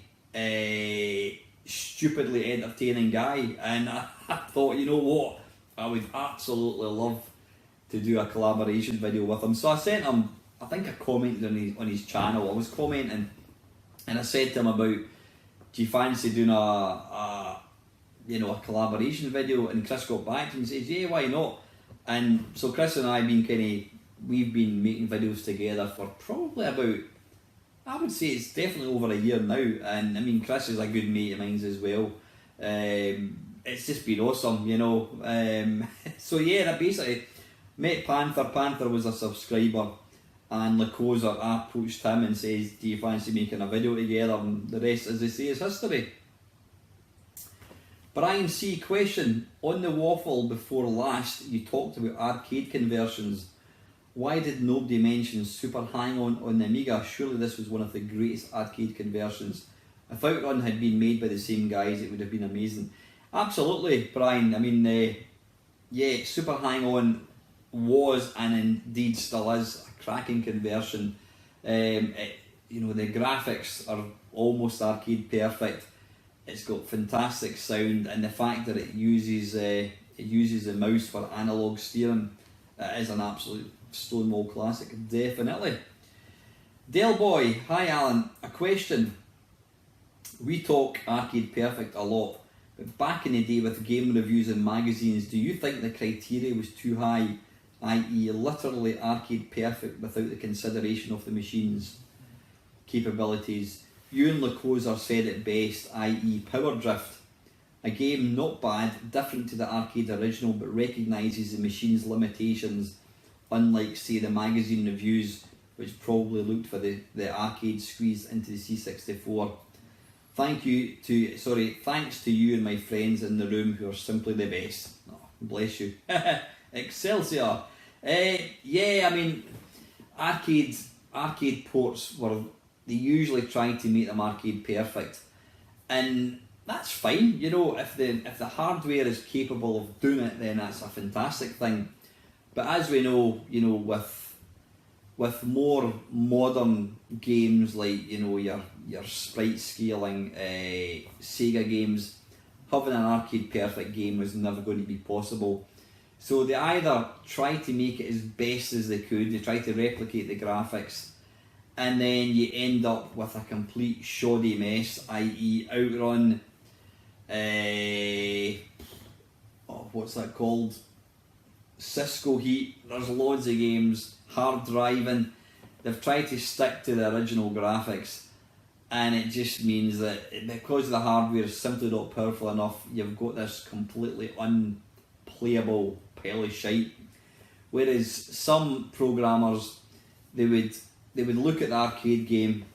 stupidly entertaining guy, and I thought, you know what, I would absolutely love to do a collaboration video with him. So I sent him, I think I commented on his channel. I was commenting, and I said to him about, do you fancy doing a collaboration video? And Chris got back to me and says, yeah, why not? And so Chris and I we've been making videos together for probably about, I would say it's definitely over a year now. And I mean, Chris is a good mate of mine as well. It's just been awesome, you know. So yeah, I basically met Panther. Panther was a subscriber, and Lacosa, I approached him and says, do you fancy making a video together? And the rest, as they say, is history. Brian C. question, on the waffle before last you talked about arcade conversions. Why did nobody mention Super Hang-On on the Amiga? Surely this was one of the greatest arcade conversions. If Outrun had been made by the same guys, it would have been amazing. Absolutely, Brian. I mean, yeah, Super Hang-On was, and indeed still is, a cracking conversion. You know, the graphics are almost arcade perfect. It's got fantastic sound, and the fact that it uses the mouse for analog steering, it is an absolute Stonewall classic, definitely. Dale Boy, hi Alan, a question. We talk arcade perfect a lot, but back in the day with game reviews and magazines, do you think the criteria was too high, i.e. literally arcade perfect without the consideration of the machine's capabilities? You and Lacosa said it best, i.e. Power Drift. A game not bad, different to the arcade original, but recognises the machine's limitations, unlike say the magazine reviews, which probably looked for the arcade squeezed into the C64. Thanks to you and my friends in the room who are simply the best. Oh, bless you. Excelsior. Yeah, I mean, arcade ports they usually try to make them arcade perfect, and that's fine. You know, if the hardware is capable of doing it, then that's a fantastic thing. But as we know, you know, with more modern games like, you know, your sprite scaling Sega games, having an arcade perfect game was never going to be possible. So they either try to make it as best as they could, they try to replicate the graphics, and then you end up with a complete shoddy mess, i.e. Outrun, what's that called? Cisco Heat. There's loads of games, hard driving. They've tried to stick to the original graphics, and it just means that because the hardware is simply not powerful enough, you've got this completely unplayable pile of shite. Whereas some programmers, they would look at the arcade game,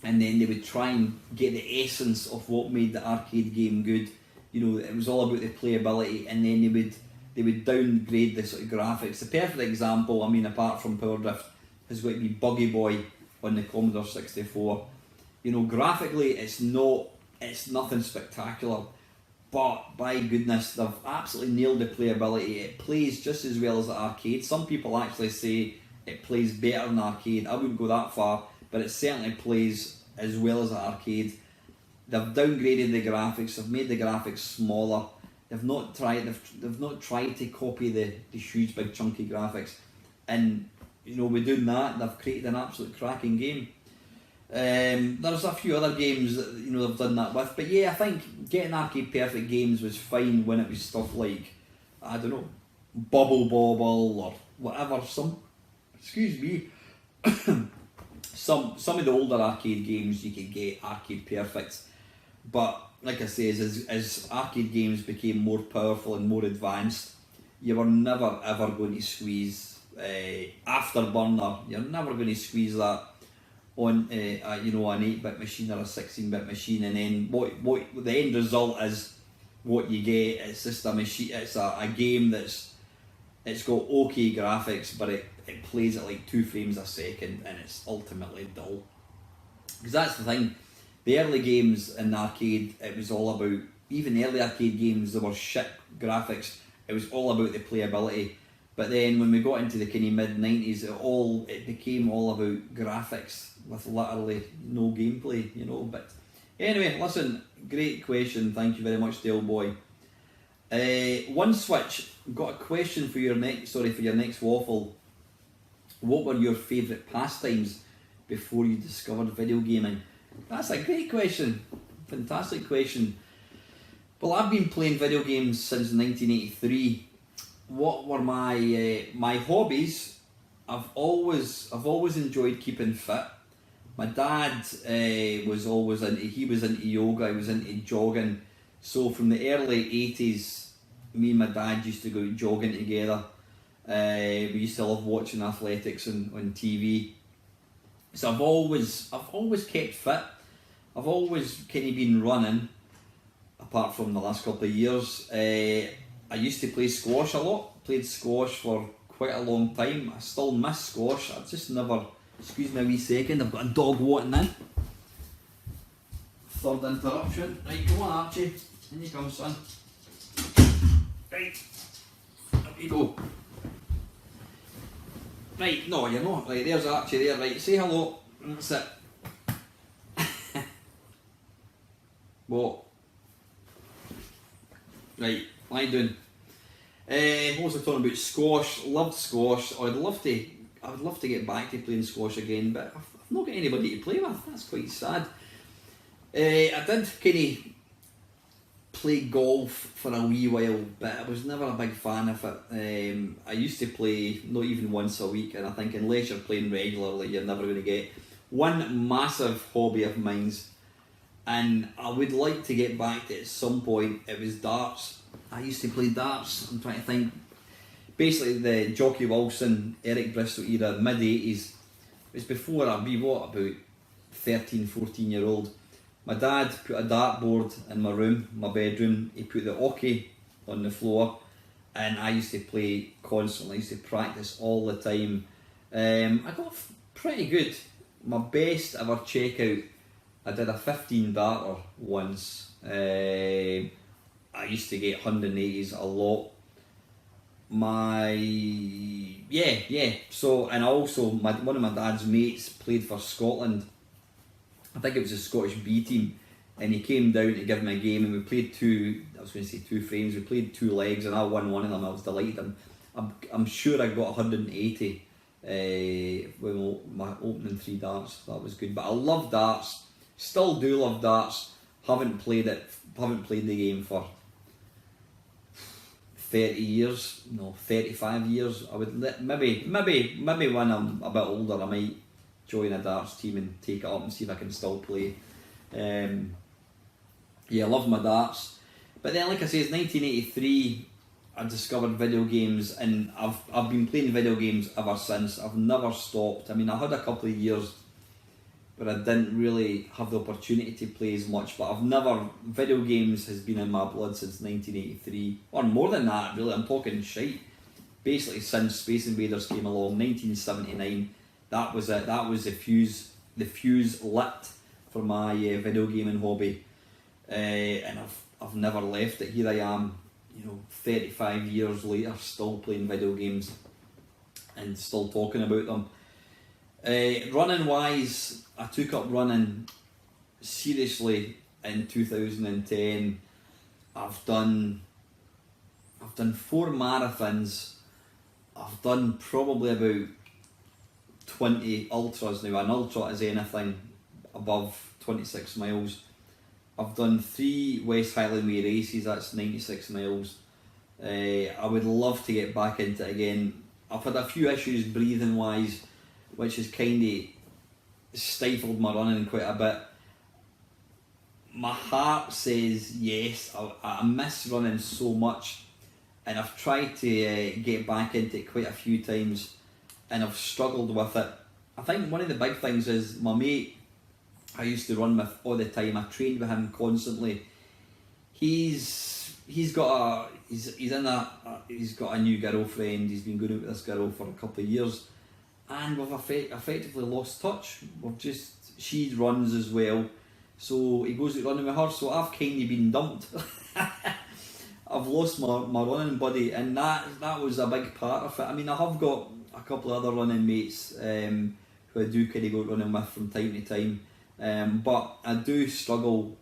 and then they would try and get the essence of what made the arcade game good. You know, it was all about the playability, and then they would downgrade the sort of graphics. The perfect example, I mean, apart from Power Drift, has got to be Buggy Boy on the Commodore 64. You know, graphically, it's nothing spectacular, but by goodness, they've absolutely nailed the playability. It plays just as well as the arcade. Some people actually say it plays better than arcade. I wouldn't go that far, but it certainly plays as well as the arcade. They've downgraded the graphics. They've made the graphics smaller. They've not tried to copy the huge, big, chunky graphics. And you know, with doing that, they've created an absolute cracking game. There's a few other games that you know they've done that with, but yeah, I think getting arcade perfect games was fine when it was stuff like, I don't know, Bubble Bobble or whatever. Some of the older arcade games you could get arcade perfect, but like I say, as arcade games became more powerful and more advanced, you were never ever going to squeeze Afterburner. You're never going to squeeze that on an 8-bit machine or a 16-bit machine, and then what the end result is what you get. It's just a machine. It's a game it's got okay graphics, but it plays at like 2 frames a second, and it's ultimately dull. Because that's the thing. The early games in the arcade, it was all about, even the early arcade games, they were shit graphics. It was all about the playability. But then when we got into the kind of mid-90s, it became all about graphics with literally no gameplay, you know. But anyway, listen, great question. Thank you very much, Dale Boy. One Switch, got a question for your next waffle. What were your favourite pastimes before you discovered video gaming? That's a great question. Fantastic question. Well, I've been playing video games since 1983. What were my hobbies? I've always enjoyed keeping fit. My dad was into yoga. I was into jogging. So from the early 80s, me and my dad used to go jogging together. We used to love watching athletics on TV. So I've always kept fit. I've always kind of been running, apart from the last couple of years. I used to play squash a lot. Played squash for quite a long time. I still miss squash. I just never. Excuse me a wee second. I've got a dog wanting in. Third interruption. Right, come on, Archie. In you come, son. Right. Up you go. Right, no, you're not. Right, there's Archie there. Right, say hello. That's it. What? Right, lie down. What was I talking about? Squash. Loved squash. I would love to get back to playing squash again, but I've not got anybody to play with. That's quite sad. I did kind of play golf for a wee while, but I was never a big fan of it. I used to play not even once a week, and I think unless you're playing regularly, you're never going to get. One massive hobby of mine's, and I would like to get back to it at some point, it was darts. I used to play darts. I'm trying to think. Basically, the Jockey Wilson, Eric Bristol era, mid-80s. It was before I'd be, about 13, 14-year-old. My dad put a dartboard in my bedroom. He put the hockey on the floor, and I used to play constantly. I used to practice all the time. I got pretty good. My best ever checkout, I did a 15 darter once. I used to get 180s a lot. So, and also one of my dad's mates played for Scotland. I think it was a Scottish B team, and he came down to give me a game, and we played 2 frames. We played 2 legs, and I won one of them. I was delighted. I'm sure I got 180 with my opening 3 darts. That was good. But I love darts. Still do love darts. Haven't played the game for 30 years, no, 35 years. I would maybe when I'm a bit older, I might join a darts team and take it up and see if I can still play. I love my darts. But then, like I say, it's 1983. I discovered video games, and I've been playing video games ever since. I've never stopped. I mean, I had a couple of years where I didn't really have the opportunity to play as much, but video games has been in my blood since 1983, or more than that really, I'm talking shite. Basically since Space Invaders came along, 1979, that was it, that was the fuse lit for my video gaming hobby, and I've never left it. Here I am, 35 years later, still playing video games and still talking about them. Running wise, I took up running seriously in 2010. I've done 4 marathons. I've done probably about 20 ultras now. An ultra is anything above 26 miles. I've done 3 West Highland Way races, that's 96 miles. I would love to get back into it again. I've had a few issues breathing wise, which has kind of stifled my running quite a bit. My heart says yes, I miss running so much, and I've tried to get back into it quite a few times, and I've struggled with it. I think one of the big things is my mate I used to run with all the time, I trained with him constantly. He's got a new girlfriend, he's been going out with this girl for a couple of years, and we've effectively lost touch. She runs as well, so he goes out running with her, so I've kind of been dumped. I've lost my running buddy, and that was a big part of it. I mean, I have got a couple of other running mates who I do kind of go out running with from time to time, but I do struggle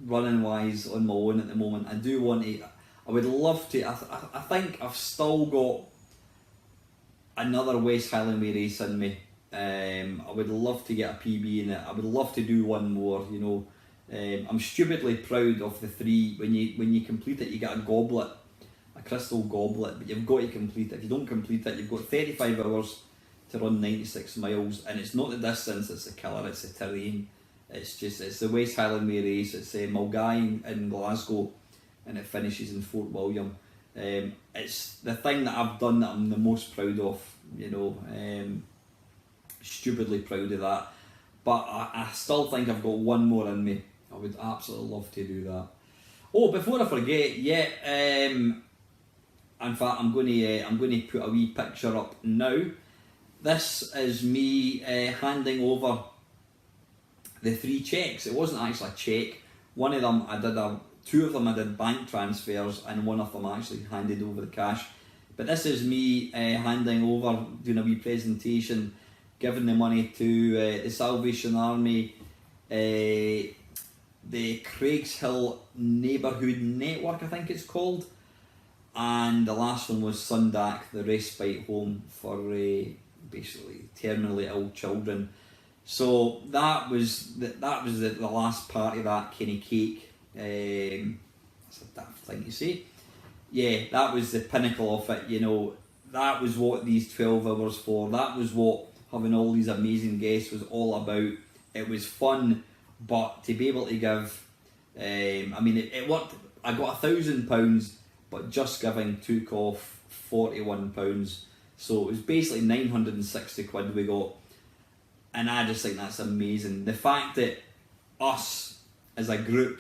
running wise on my own at the moment. I would love to, I think I've still got another West Highland Way race in me. I would love to get a PB in it. I would love to do one more, I'm stupidly proud of the 3. When you complete it, you get a goblet, a crystal goblet, but you've got to complete it. If you don't complete it, you've got 35 hours to run 96 miles, and it's not the distance, it's the killer, it's the terrain. It's the West Highland Way race. It's Mulgai in Glasgow, and it finishes in Fort William. It's the thing that I've done that I'm the most proud of, stupidly proud of that. But I still think I've got one more in me. I would absolutely love to do that. Oh, before I forget, in fact, I'm going to put a wee picture up now. This is me handing over the 3 cheques. It wasn't actually a cheque. One of them two of them I did bank transfers, and one of them I actually handed over the cash. But this is me handing over, doing a wee presentation, giving the money to the Salvation Army, the Craigshill Neighbourhood Network, I think it's called, and the last one was Sundac, the respite home for basically terminally ill children. So that was the last part of that kind of cake. That's a daft thing to say. Yeah, that was the pinnacle of it. That was what these 12 hours for. That was what having all these amazing guests was all about. It was fun, but to be able to give, it worked. I got £1,000, but just giving took off £41. So it was basically 960 quid we got. And I just think that's amazing. The fact that us as a group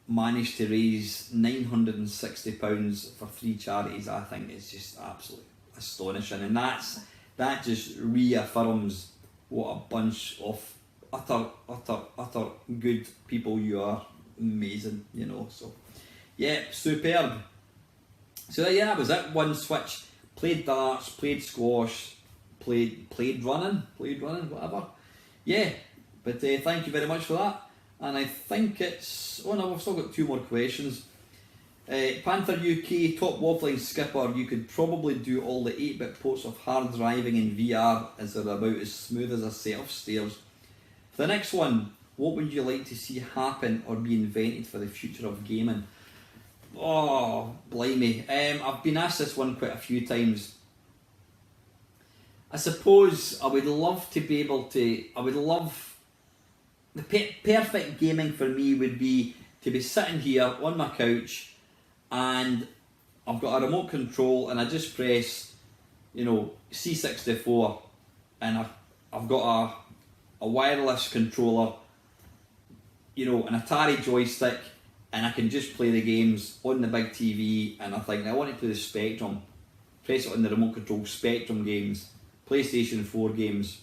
managed to raise £960 for 3 charities, I think is just absolutely astonishing. And that just reaffirms what a bunch of utter good people you are. Amazing, So yeah, superb. So yeah, that was it. One switch. Played darts, played squash, played running, whatever. Yeah, but thank you very much for that. And I think it's... Oh no, we've still got 2 more questions. Panther UK, top waffling skipper, you could probably do all the 8-bit ports of hard driving in VR as they're about as smooth as a set of stairs. For the next one, what would you like to see happen or be invented for the future of gaming? Oh, blimey. I've been asked this one quite a few times. I suppose I would love to be able to... The perfect gaming for me would be to be sitting here on my couch and I've got a remote control and I just press, C64, and I've got a wireless controller, an Atari joystick, and I can just play the games on the big TV. And I think I want to play the Spectrum, press it on the remote control, Spectrum games, PlayStation 4 games.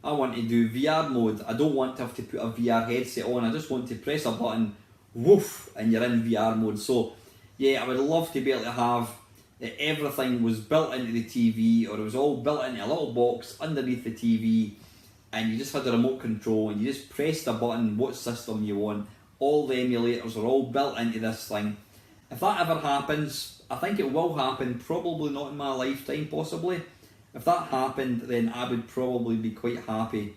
I want to do VR mode. I don't want to have to put a VR headset on. I just want to press a button, woof, and you're in VR mode. So yeah, I would love to be able to have that everything was built into the TV, or it was all built into a little box underneath the TV, and you just had the remote control and you just pressed a button, what system you want. All the emulators are all built into this thing. If that ever happens, I think it will happen, probably not in my lifetime, possibly. If that happened, then I would probably be quite happy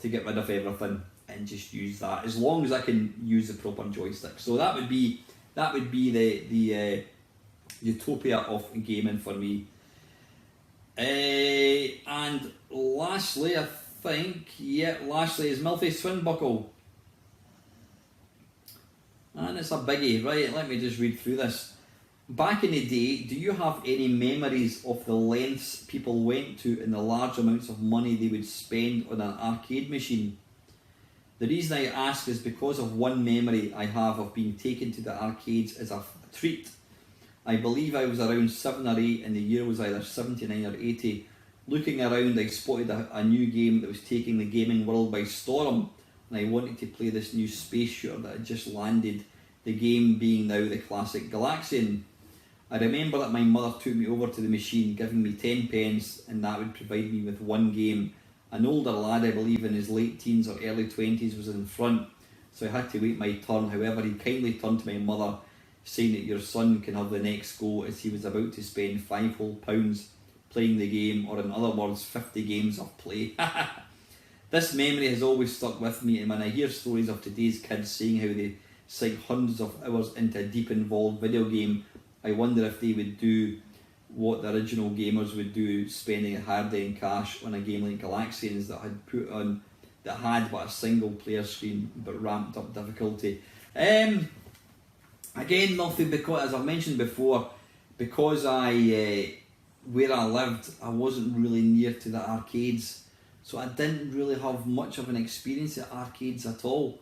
to get rid of everything and just use that, as long as I can use the proper joystick. So that would be the utopia of gaming for me. And lastly, I think, lastly is Milfy Swinbuckle. And it's a biggie, right? Let me just read through this. Back in the day, do you have any memories of the lengths people went to and the large amounts of money they would spend on an arcade machine? The reason I ask is because of one memory I have of being taken to the arcades as a treat. I believe I was around 7 or 8 and the year was either 79 or 80. Looking around, I spotted a new game that was taking the gaming world by storm, and I wanted to play this new space shooter that had just landed, the game being now the classic Galaxian. I remember that my mother took me over to the machine, giving me 10 pence, and that would provide me with one game. An older lad, I believe in his late teens or early 20s, was in front, so I had to wait my turn. However, he kindly turned to my mother, saying that your son can have the next go, as he was about to spend £5 whole playing the game, or in other words, 50 games of play. This memory has always stuck with me, and when I hear stories of today's kids saying how they sink hundreds of hours into a deep involved video game, I wonder if they would do what the original gamers would do, spending a hard-earned cash on a game like Galaxians that had but a single player screen but ramped up difficulty. Again, nothing, because as I've mentioned before, because where I lived, I wasn't really near to the arcades, so I didn't really have much of an experience at arcades at all.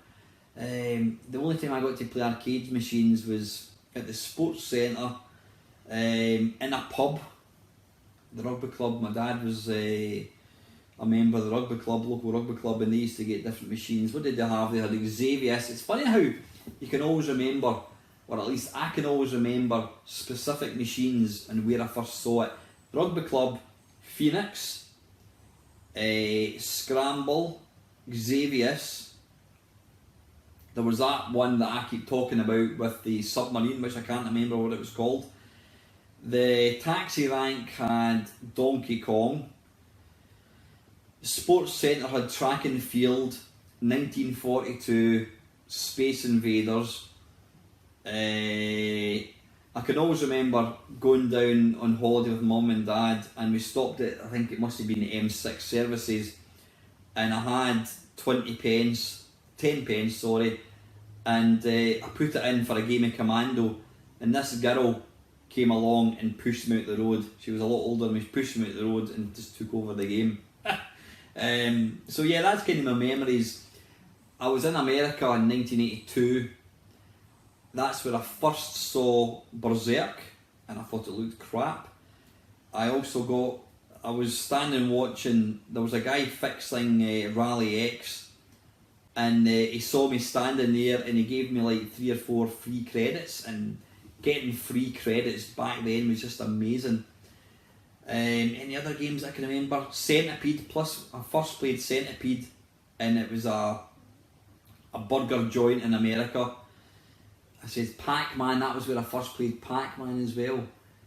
The only time I got to play arcade machines was at the sports centre, in a pub, the rugby club. My dad was a member of the rugby club, local rugby club, and they used to get different machines. What did they have? They had Xavius. It's funny how you can always remember, or at least I can always remember, specific machines and where I first saw it. Rugby club, Phoenix, Scramble, Xavius. There was that one that I keep talking about with the submarine, which I can't remember what it was called. The taxi rank had Donkey Kong. The sports centre had Track and Field, 1942, Space Invaders. I can always remember going down on holiday with mum and dad, and we stopped at, I think it must have been the M6 services, and I had 10 pence, and I put it in for a game of Commando, and this girl came along and pushed me out the road. She was a lot older than me, pushed me out the road and just took over the game. So yeah, that's kind of my memories. I was in America in 1982. That's where I first saw Berserk, and I thought it looked crap. I was standing watching, there was a guy fixing Rally X, and he saw me standing there and he gave me like 3 or 4 free credits, and getting free credits back then was just amazing. Any other games I can remember? Centipede, plus I first played Centipede, and it was a burger joint in America. I said Pac-Man, that was where I first played Pac-Man as well.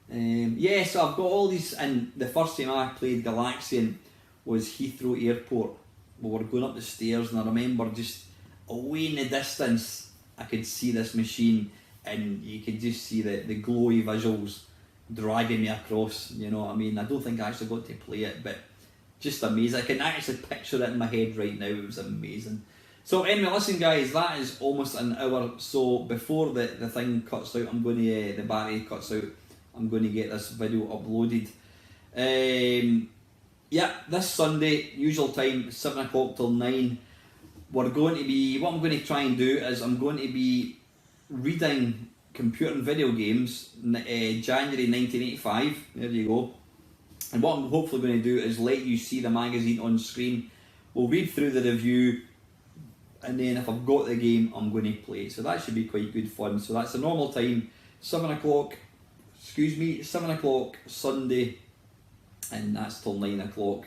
Yeah, so I've got all these, and the first time I played Galaxian was Heathrow Airport. We were going up the stairs, and I remember just away in the distance I could see this machine, and you could just see the glowy visuals dragging me across, you know what I mean? I don't think I actually got to play it, but just amazing. I can actually picture it in my head right now. It was amazing. So anyway, listen guys, that is almost an hour, so before the thing cuts out, I'm going to, the battery cuts out, I'm going to get this video uploaded. Yeah, this Sunday, usual time, 7 o'clock till 9. We're going to be, what I'm going to try and do is I'm going to be reading Computer and Video Games, January 1985. There you go. And what I'm hopefully going to do is let you see the magazine on screen. We'll read through the review, and then if I've got the game, I'm going to play it. So that should be quite good fun. So that's the normal time, 7 o'clock Sunday, and that's till 9 o'clock.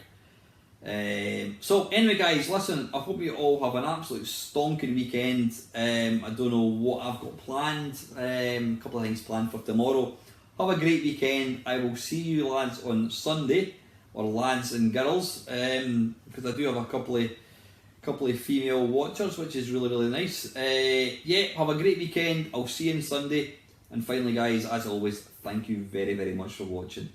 So anyway guys, listen, I hope you all have an absolute stonking weekend. I don't know what I've got planned, a couple of things planned for tomorrow. Have a great weekend. I will see you lads on Sunday, or lads and girls, because I do have a couple of female watchers, which is really nice. Yeah, have a great weekend. I'll see you on Sunday. And finally guys, as always, thank you very much for watching.